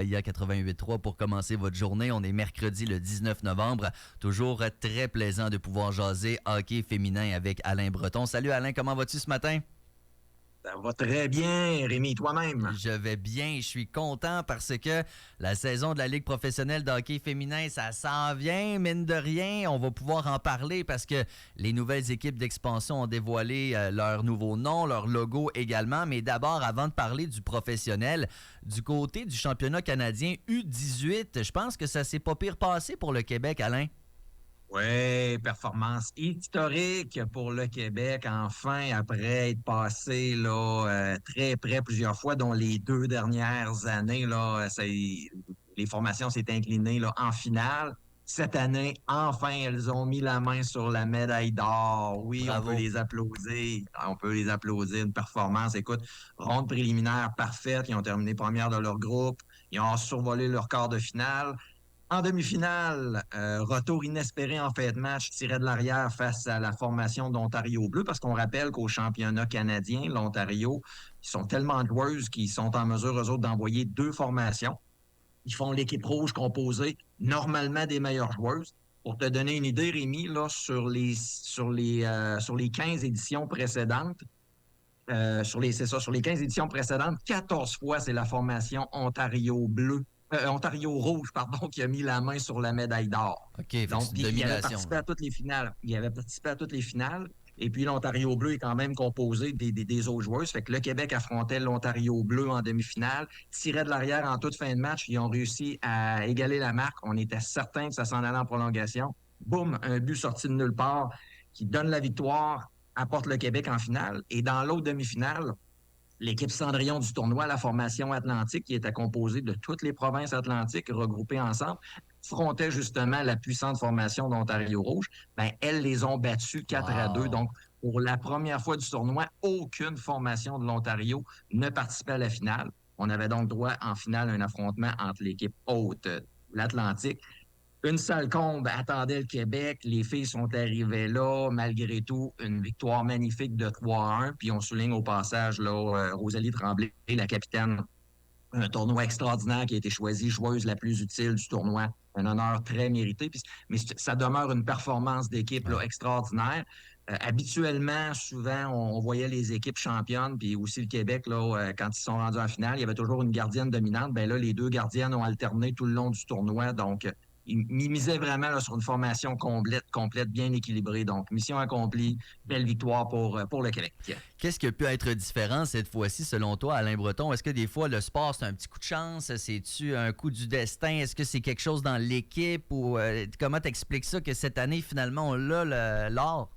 Il y a 88.3 pour commencer votre journée. On est mercredi le 19 novembre. Toujours très plaisant de pouvoir jaser hockey féminin avec Alain Breton. Salut Alain, comment vas-tu ce matin? Ça va très bien, Rémi, toi-même. Je vais bien, je suis content parce que la saison de la Ligue professionnelle de hockey féminin, ça s'en vient, mine de rien. On va pouvoir en parler parce que les nouvelles équipes d'expansion ont dévoilé leur nouveau nom, leur logo également. Mais d'abord, avant de parler du professionnel, du côté du championnat canadien U18, je pense que ça s'est pas pire passé pour le Québec, Alain. Oui, performance historique pour le Québec, enfin, après être passé là, très près plusieurs fois, dont les 2 dernières années, là, les formations s'étaient inclinées là, en finale. Cette année, enfin, elles ont mis la main sur la médaille d'or. Oui, on peut Bravo. les applaudir. On peut les applaudir. Une performance, écoute, ronde préliminaire parfaite. Ils ont terminé première de leur groupe. Ils ont survolé leur quart de finale. En demi-finale, retour inespéré en fait de match, tirait de l'arrière face à la formation d'Ontario Bleu, parce qu'on rappelle qu'au championnat canadien, l'Ontario, ils sont tellement joueuses qu'ils sont en mesure, eux autres, d'envoyer 2 formations. Ils font l'équipe rouge composée normalement des meilleures joueuses. Pour te donner une idée, Rémi, là, sur les 15 éditions précédentes, sur les 15 éditions précédentes, 14 fois, c'est la formation Ontario Bleu, Ontario Rouge, pardon, qui a mis la main sur la médaille d'or. OK, fait que c'est Donc, une puis, il avait domination. participé à toutes les finales. Il avait participé à toutes les finales. Et puis, l'Ontario Bleu est quand même composé des autres joueuses. Fait que le Québec affrontait l'Ontario Bleu en demi-finale, tirait de l'arrière en toute fin de match. Ils ont réussi à égaler la marque. On était certain que ça s'en allait en prolongation. Boum, un but sorti de nulle part qui donne la victoire, apporte le Québec en finale. Et dans l'autre demi-finale, l'équipe Cendrillon du tournoi, la formation Atlantique, qui était composée de toutes les provinces atlantiques regroupées ensemble, affrontait justement la puissante formation d'Ontario Rouge. Ben, elles les ont battues 4-2. Wow. Donc, pour la première fois du tournoi, aucune formation de l'Ontario ne participait à la finale. On avait donc droit en finale à un affrontement entre l'équipe haute, l'Atlantique. Une salle comble attendait le Québec. Les filles sont arrivées là. Malgré tout, une victoire magnifique de 3-1. Puis on souligne au passage là, Rosalie Tremblay, la capitaine, un tournoi extraordinaire qui a été choisie joueuse la plus utile du tournoi. Un honneur très mérité. Mais ça demeure une performance d'équipe là, Ouais. extraordinaire. Habituellement, souvent, on voyait les équipes championnes, puis aussi le Québec, là, quand ils sont rendus en finale, il y avait toujours une gardienne dominante. Ben là, les 2 gardiennes ont alterné tout le long du tournoi. Donc, ils misaient vraiment là, sur une formation complète, bien équilibrée. Donc, mission accomplie, belle victoire pour le Québec. Qu'est-ce qui a pu être différent cette fois-ci, selon toi, Alain Breton? Est-ce que des fois, le sport, c'est un petit coup de chance? C'est-tu un coup du destin? Est-ce que c'est quelque chose dans l'équipe? Ou comment t'expliques ça que cette année, finalement, on l'a l'or?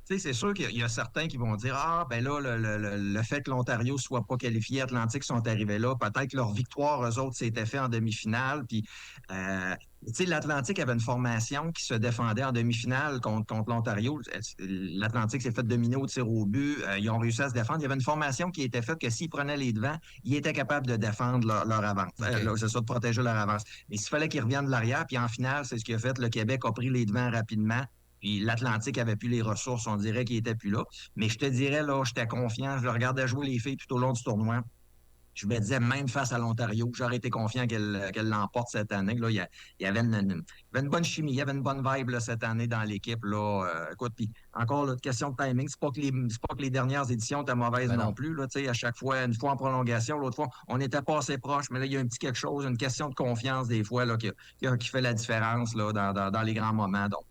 Tu sais, c'est sûr qu'il y a certains qui vont dire, ah, ben là, le fait que l'Ontario soit pas qualifié, Atlantique sont arrivés là, peut-être que leur victoire, eux autres, s'était fait en demi-finale. Puis, tu sais, l'Atlantique avait une formation qui se défendait en demi-finale contre l'Ontario. L'Atlantique s'est fait dominer au tir au but. Ils ont réussi à se défendre. Il y avait une formation qui était faite que s'ils prenaient les devants, ils étaient capables de défendre leur avance. OK. C'est ça, de protéger leur avance. Mais s'il fallait qu'ils reviennent de l'arrière, puis en finale, c'est ce qui a fait. Le Québec a pris les devants rapidement. Puis l'Atlantique avait plus les ressources, on dirait qu'il était plus là. Mais je te dirais, là, j'étais confiant. Je le regardais jouer les filles tout au long du tournoi. Je me disais, même face à l'Ontario, j'aurais été confiant qu'elle l'emporte cette année. Là, il y avait une bonne chimie, il y avait une bonne vibe là, cette année dans l'équipe. Là. Écoute, puis encore, là, question de timing, c'est pas que les dernières éditions étaient mauvaises Ben non non. plus. Là, à chaque fois, une fois en prolongation, l'autre fois, on n'était pas assez proche, mais là, il y a un petit quelque chose, une question de confiance des fois là, qui fait la différence là, dans les grands moments. Donc,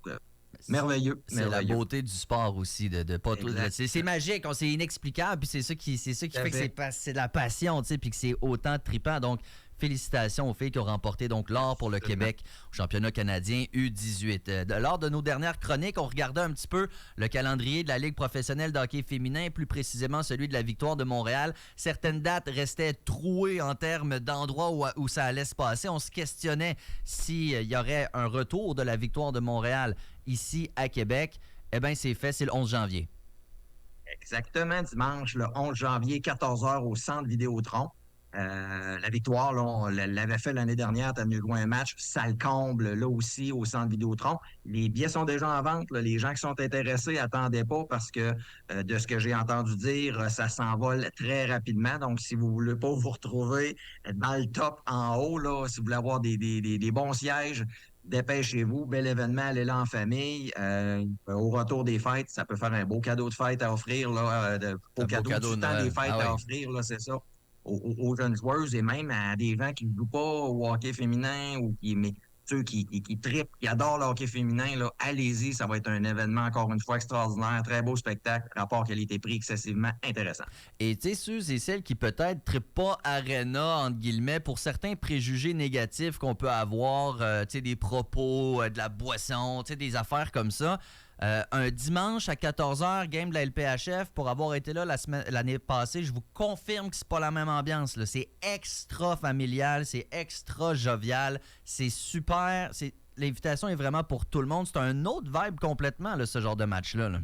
merveilleux, C'est la merveilleux. beauté du sport aussi, de pas tout. Exact. C'est magique, c'est inexplicable, puis c'est ça qui Tout à fait que fait. c'est de la passion, tu sais, puis que c'est autant trippant. Donc, félicitations aux filles qui ont remporté donc l'or pour le Absolument. Québec au championnat canadien U18. Lors de nos dernières chroniques, on regardait un petit peu le calendrier de la Ligue professionnelle de hockey féminin, plus précisément celui de la Victoire de Montréal. Certaines dates restaient trouées en termes d'endroits où ça allait se passer. On se questionnait s'il y aurait un retour de la Victoire de Montréal ici à Québec. Eh bien, c'est fait, c'est le 11 janvier. Exactement, dimanche, le 11 janvier, 14 heures au Centre Vidéotron. La Victoire, là, on l'avait fait l'année dernière, tu as venu jouer un match, ça le comble là aussi au centre Vidéotron. Les billets sont déjà en vente. Là. Les gens qui sont intéressés, attendez pas parce que de ce que j'ai entendu dire, ça s'envole très rapidement. Donc, si vous voulez pas vous retrouver dans le top en haut, là, si vous voulez avoir des bons sièges, dépêchez-vous. Bel événement, allez là en famille. Au retour des fêtes, ça peut faire un beau cadeau de fête à offrir, là, Un beau beau cadeau cadeau du de temps des Noël. fêtes Ah à oui. offrir, là, c'est ça aux jeunes joueuses et même à des gens qui ne jouent pas au hockey féminin ou mais ceux qui trippent, qui adorent le hockey féminin, là, allez-y, ça va être un événement encore une fois extraordinaire, très beau spectacle, rapport qualité-prix excessivement intéressant. Et tu sais, ceux et celles qui peut-être trippent pas Arena, entre guillemets, pour certains préjugés négatifs qu'on peut avoir, tu sais, des propos, de la boisson, tu sais, des affaires comme ça. Un dimanche à 14h, game de la LPHF, pour avoir été là l'année passée, je vous confirme que c'est pas la même ambiance. Là. C'est extra familial, c'est extra jovial, c'est super. L'invitation est vraiment pour tout le monde. C'est un autre vibe complètement, là, ce genre de match-là. Là.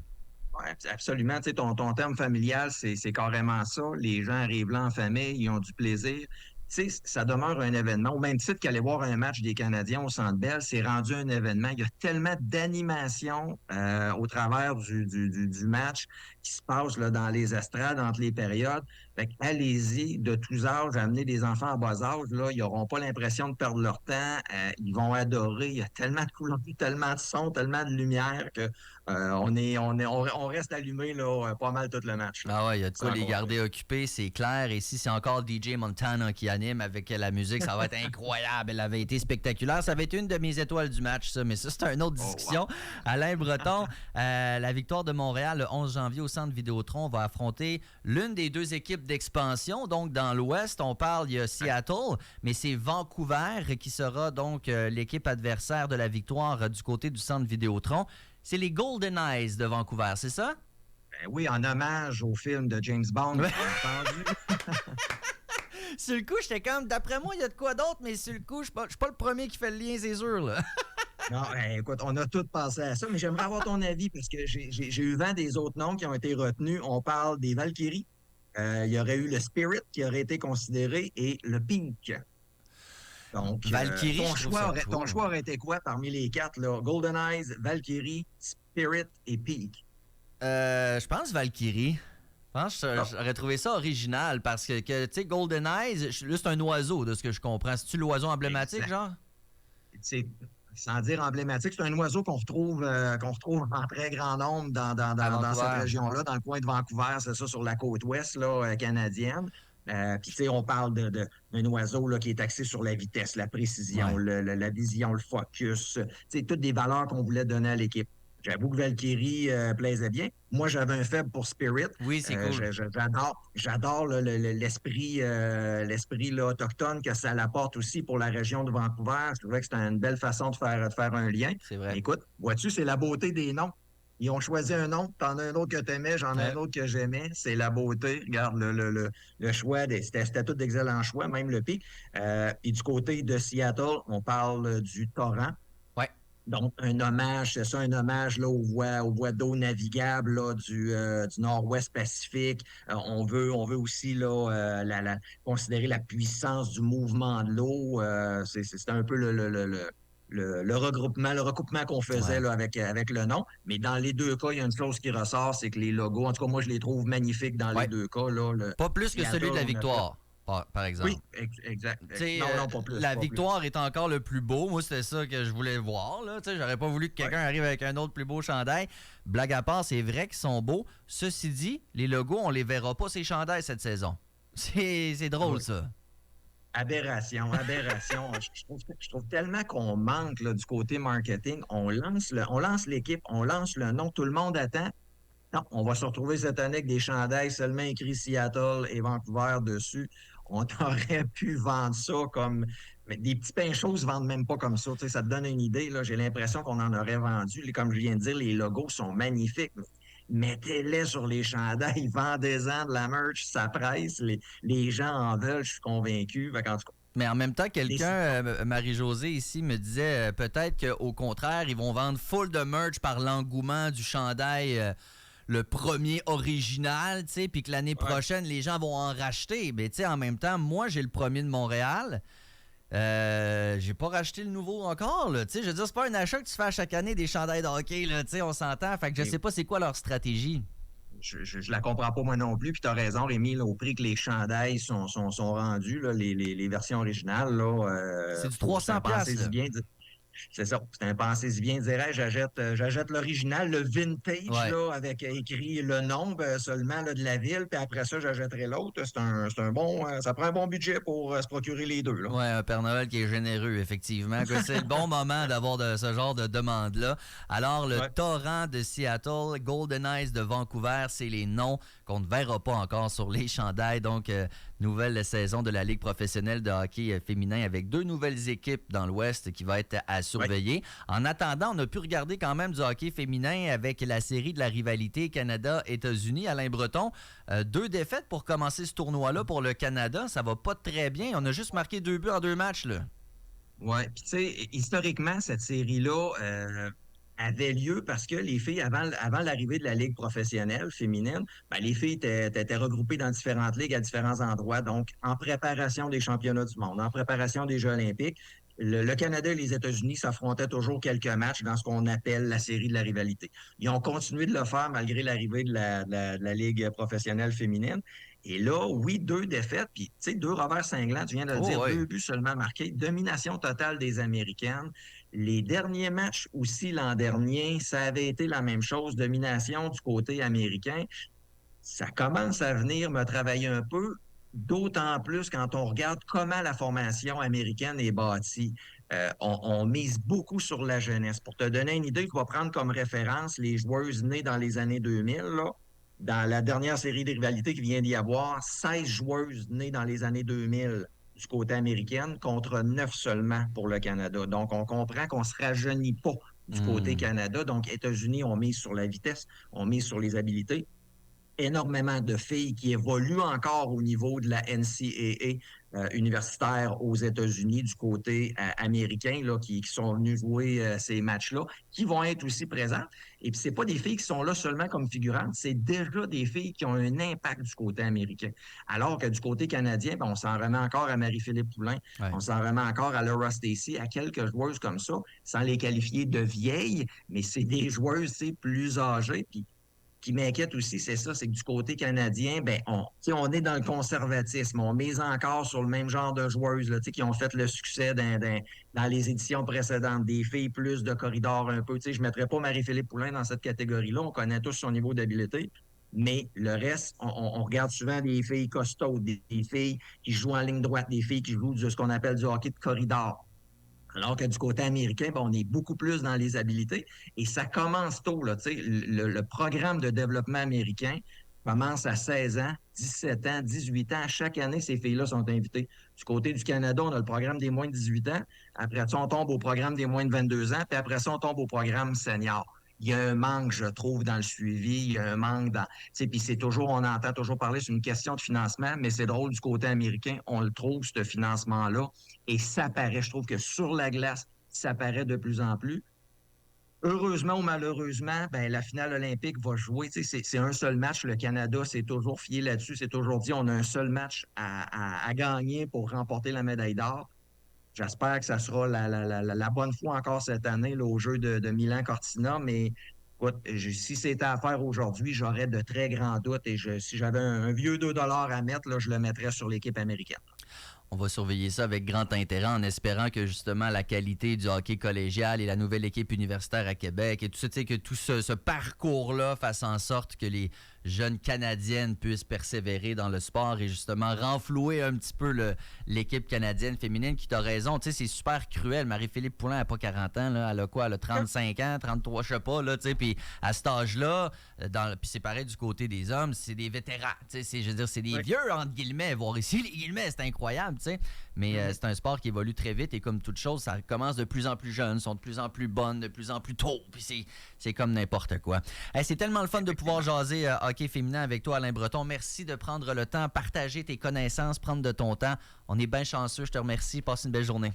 Oui, absolument. Tu sais, ton terme familial, c'est carrément ça. Les gens arrivent là en famille, ils ont du plaisir. Tu sais, ça demeure un événement. Au même titre qu'aller voir un match des Canadiens au Centre Bell, c'est rendu un événement. Il y a tellement d'animation au travers du match qui se passe là, dans les estrades, entre les périodes. Fait que allez-y, de tous âges, amenez des enfants à bas âge, là, ils n'auront pas l'impression de perdre leur temps. Ils vont adorer. Il y a tellement de couleurs, tellement de sons, tellement de lumière que on reste allumé là, pas mal tout le match. Là. Ah ouais, il y a de quoi Sans les compter. garder occupés, c'est clair. Et si c'est encore DJ Montana qui anime avec la musique, ça va être incroyable. Elle avait été spectaculaire. Ça avait été une de mes étoiles du match, ça. Mais ça, c'est une autre Oh, discussion. wow. Alain Breton, la victoire de Montréal le 11 janvier au Centre Vidéotron va affronter l'une des deux équipes d'expansion. Donc, dans l'Ouest, on parle, il y a Seattle, mais c'est Vancouver qui sera donc l'équipe adversaire de la victoire du côté du Centre Vidéotron. C'est les Golden Eyes de Vancouver, c'est ça? Ben oui, en hommage au film de James Bond, Ouais. bien entendu. Sur le coup, j'étais comme, d'après moi, il y a de quoi d'autre, mais sur le coup, je suis pas le premier qui fait le lien, c'est sûr, là. Non, écoute, on a tous pensé à ça, mais j'aimerais avoir ton avis parce que j'ai eu vent des autres noms qui ont été retenus. On parle des Valkyries. Il y aurait eu le Spirit qui aurait été considéré et le Pink. Donc, Valkyrie, je trouve ça ton cool. choix aurait été quoi parmi les quatre, là? Golden Eyes, Valkyrie, Spirit et Peak. Je pense Valkyrie. Je pense que Ah. j'aurais trouvé ça original parce que tu sais, Golden Eyes, là, c'est un oiseau, de ce que je comprends. C'est-tu l'oiseau emblématique, Exact. genre? C'est, sans dire emblématique, c'est un oiseau qu'on retrouve en très grand nombre À dans cette Vancouver. région-là, dans le coin de Vancouver, c'est ça, sur la côte ouest là, canadienne. Puis, tu sais, on parle d'un oiseau là, qui est axé sur la vitesse, la précision, Ouais. la vision, le focus, tu sais, toutes des valeurs qu'on voulait donner à l'équipe. J'avoue que Valkyrie plaisait bien. Moi, j'avais un faible pour Spirit. Oui, c'est cool. J'adore là, l'esprit là, autochtone que ça l'apporte aussi pour la région de Vancouver. Je trouvais que c'était une belle façon de faire un lien. C'est Mais vrai. écoute, vois-tu, c'est la beauté des noms. Ils ont choisi un nom, t'en as un autre que t'aimais, j'en ai Ouais. un autre que j'aimais. C'est la beauté. Regarde, le choix, c'était tout d'excellents choix, même le pic. Et du côté de Seattle, on parle du torrent. Ouais. Donc, un hommage, c'est ça, un hommage là, aux voies d'eau navigables là, du Nord-Ouest Pacifique. On veut aussi là, considérer la puissance du mouvement de l'eau. C'est un peu le regroupement, le recoupement qu'on faisait Ouais. là, avec le nom. Mais dans les deux cas, il y a une chose qui ressort, c'est que les logos, en tout cas, moi, je les trouve magnifiques dans les Ouais. deux cas. Là, Pas plus que Seattle, celui de la on a fait- victoire, par exemple. Oui, exact. Tu sais, Non, non, pas plus. la pas plus. victoire est encore le plus beau. Moi, c'était ça que je voulais voir. Là. Tu sais, j'aurais pas voulu que quelqu'un arrive avec un autre plus beau chandail. Blague à part, c'est vrai qu'ils sont beaux. Ceci dit, les logos, on les verra pas ces chandails cette saison. C'est drôle, Oui. ça. Aberration, aberration. Je trouve tellement qu'on manque là, du côté marketing. On lance l'équipe, on lance le nom, tout le monde attend. Non, on va se retrouver cette année avec des chandails seulement écrits Seattle et Vancouver dessus. On aurait pu vendre ça comme. Mais des petits pains chauds se vendent même pas comme ça. Tu sais, ça te donne une idée. Là. J'ai l'impression qu'on en aurait vendu. Comme je viens de dire, les logos sont magnifiques. Mettez-les sur les chandails, vendez-en de la merch, ça presse. Les gens en veulent, je suis convaincu. Fait qu'en tout cas, Mais en même temps, les- quelqu'un, Marie-Josée ici, me disait peut-être qu'au contraire, ils vont vendre full de merch par l'engouement du chandail le premier original, tu sais, puis que l'année prochaine, les gens vont en racheter. Mais tu sais, en même temps, moi, j'ai le premier de Montréal. J'ai pas racheté le nouveau encore, là. Tu sais, je veux dire, c'est pas un achat que tu fais à chaque année des chandails de hockey, là. Tu sais, on s'entend. Fait que je sais pas c'est quoi leur stratégie. Je la comprends pas moi non plus, puis tu as raison, Rémi, là, au prix que les chandails sont rendus, là, les versions originales, là, C'est du c'est un 300 pensée pièces si là. bien. C'est ça. C'est un pensée si bien dirait. J'achète l'original, le vintage, Ouais. là, avec écrit le nombre seulement là, de la ville, puis après ça, j'achèterai l'autre. C'est un bon. Ça prend un bon budget pour se procurer les deux, là. Ouais, un Père Noël qui est généreux, effectivement. Que c'est le bon moment d'avoir ce genre de demande-là. Alors, le Ouais. Torrent de Seattle, Golden Eyes de Vancouver, c'est les noms qu'on ne verra pas encore sur les chandails. Donc, nouvelle saison de la Ligue professionnelle de hockey féminin avec 2 nouvelles équipes dans l'Ouest qui va être à surveiller. Ouais. En attendant, on a pu regarder quand même du hockey féminin avec la série de la rivalité Canada-États-Unis. Alain Breton, 2 défaites pour commencer ce tournoi-là pour le Canada. Ça va pas très bien. On a juste marqué 2 buts en 2 matchs, là. Oui, puis tu sais, historiquement, cette série-là avait lieu parce que les filles, avant l'arrivée de la Ligue professionnelle féminine, ben, les filles étaient regroupées dans différentes ligues à différents endroits, donc en préparation des championnats du monde, en préparation des Jeux olympiques. Le Canada et les États-Unis s'affrontaient toujours quelques matchs dans ce qu'on appelle la série de la rivalité. Ils ont continué de le faire malgré l'arrivée de la Ligue professionnelle féminine. Et là, oui, 2 défaites, puis tu sais, 2 revers cinglants, tu viens de le dire, Oh, oui. 2 buts seulement marqués, domination totale des Américaines. Les derniers matchs aussi l'an dernier, ça avait été la même chose, domination du côté américain. Ça commence à venir me travailler un peu, d'autant plus quand on regarde comment la formation américaine est bâtie. On mise beaucoup sur la jeunesse. Pour te donner une idée, je vais prendre comme référence les joueuses nées dans les années 2000, là. Dans la dernière série de rivalités qui vient d'y avoir, 16 joueuses nées dans les années 2000 du côté américain contre 9 seulement pour le Canada. Donc, on comprend qu'on ne se rajeunit pas du côté Canada. Donc, États-Unis, on mise sur la vitesse, on mise sur les habiletés. Énormément de filles qui évoluent encore au niveau de la NCAA universitaire aux États-Unis du côté américain là, qui sont venues jouer ces matchs-là, qui vont être aussi présentes. Et puis, ce pas des filles qui sont là seulement comme figurantes, c'est déjà des filles qui ont un impact du côté américain. Alors que du côté canadien, ben, on s'en remet encore à Marie-Philippe Poulin, on s'en remet encore à Laura Stacey, à quelques joueuses comme ça, sans les qualifier de vieilles, mais c'est des joueuses plus âgées. Puis, qui m'inquiète aussi, c'est ça, c'est que du côté canadien, ben on est dans le conservatisme. On mise encore sur le même genre de joueuses là, qui ont fait le succès dans les éditions précédentes, des filles plus de corridor un peu. Je ne mettrais pas Marie-Philippe Poulin dans cette catégorie-là. On connaît tous son niveau d'habileté. Mais le reste, on regarde souvent des filles costaudes, des filles qui jouent en ligne droite, des filles qui jouent de ce qu'on appelle du hockey de corridor. Alors que du côté américain, ben, on est beaucoup plus dans les habiletés. Et ça commence tôt. Là, le programme de développement américain commence à 16 ans, 17 ans, 18 ans. Chaque année, ces filles-là sont invitées. Du côté du Canada, on a le programme des moins de 18 ans. Après ça, on tombe au programme des moins de 22 ans. Puis après ça, on tombe au programme senior. Il y a un manque, je trouve, dans le suivi. Il y a un manque dans. Puis c'est toujours, on entend toujours parler sur une question de financement, mais c'est drôle, du côté américain, on le trouve, ce financement-là. Et ça paraît, je trouve que sur la glace, ça paraît de plus en plus. Heureusement ou malheureusement, ben, la finale olympique va jouer. C'est un seul match. Le Canada s'est toujours fié là-dessus. C'est toujours dit on a un seul match à gagner pour remporter la médaille d'or. J'espère que ça sera la bonne fois encore cette année là, au jeu de Milan-Cortina. Mais écoute, si c'était à faire aujourd'hui, j'aurais de très grands doutes. Et si j'avais un vieux 2 à mettre, là, je le mettrais sur l'équipe américaine. On va surveiller ça avec grand intérêt en espérant que justement la qualité du hockey collégial et la nouvelle équipe universitaire à Québec et tout ça, que tout ce parcours-là fasse en sorte que les jeunes Canadiennes puissent persévérer dans le sport et justement renflouer un petit peu l'équipe canadienne féminine qui, t'as raison, tu sais, c'est super cruel. Marie-Philippe Poulin n'a pas 40 ans, là, elle a quoi? Elle a 35 ans, 33, je sais pas, là, tu sais, puis à cet âge-là, puis c'est pareil du côté des hommes, c'est des vétérans, tu sais, je veux dire, c'est des vieux, entre guillemets, voir ici, les guillemets, c'est incroyable, tu sais, mais c'est un sport qui évolue très vite et comme toute chose, ça commence de plus en plus jeune, sont de plus en plus bonnes, de plus en plus tôt, puis c'est comme n'importe quoi. Hey, c'est tellement le fun de pouvoir jaser hockey féminin avec toi, Alain Breton. Merci de prendre le temps, partager tes connaissances, prendre de ton temps. On est bien chanceux, je te remercie. Passe une belle journée.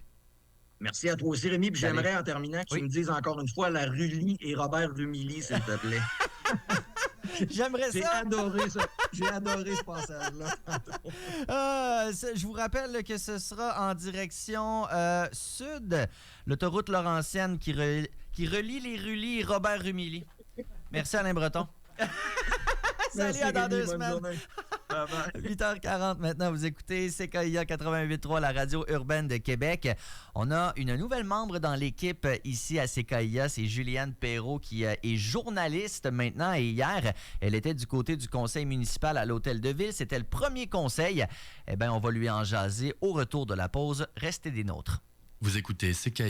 Merci à toi aussi, Rémi. Puis j'aimerais, en terminant, que tu me dises encore une fois la Rully et Robert Rumilly, s'il te plaît. J'aimerais J'ai ça. adoré ça. J'ai adoré ce passage-là. Je vous rappelle que ce sera en direction sud, l'autoroute Laurentienne qui relie les Rully et Robert Rumilly. Merci Alain Breton. Salut, à dans 2 semaines. 8h40 maintenant, vous écoutez CKIA 88.3, la radio urbaine de Québec. On a une nouvelle membre dans l'équipe ici à CKIA, c'est Juliane Perrault qui est journaliste maintenant et hier, elle était du côté du conseil municipal à l'Hôtel de Ville. C'était le premier conseil. Eh bien, on va lui en jaser au retour de la pause. Restez des nôtres. Vous écoutez CKIA